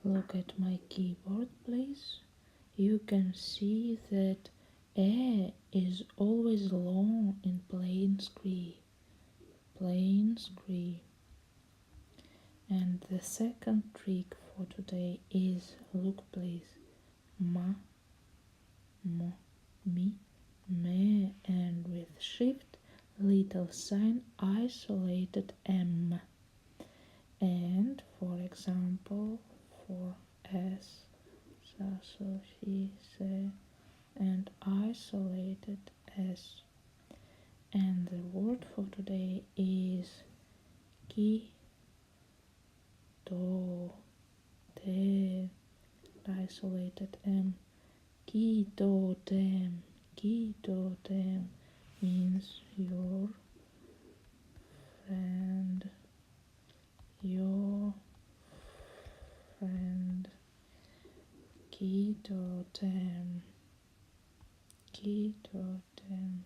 look at my keyboard, please. You can see that A is always long in plain scree. Plain scree. And the second trick for today is, look please, ma, mo, mi, me, and with shift little sign isolated M. And for example, for S, sa, so, she, se, and isolated S. And the word for today is ki, do, te, isolated M. Ki, do, dem. Ki, do, dem means your friend. Your friend. Ki, do, dem. Ki, do, dem.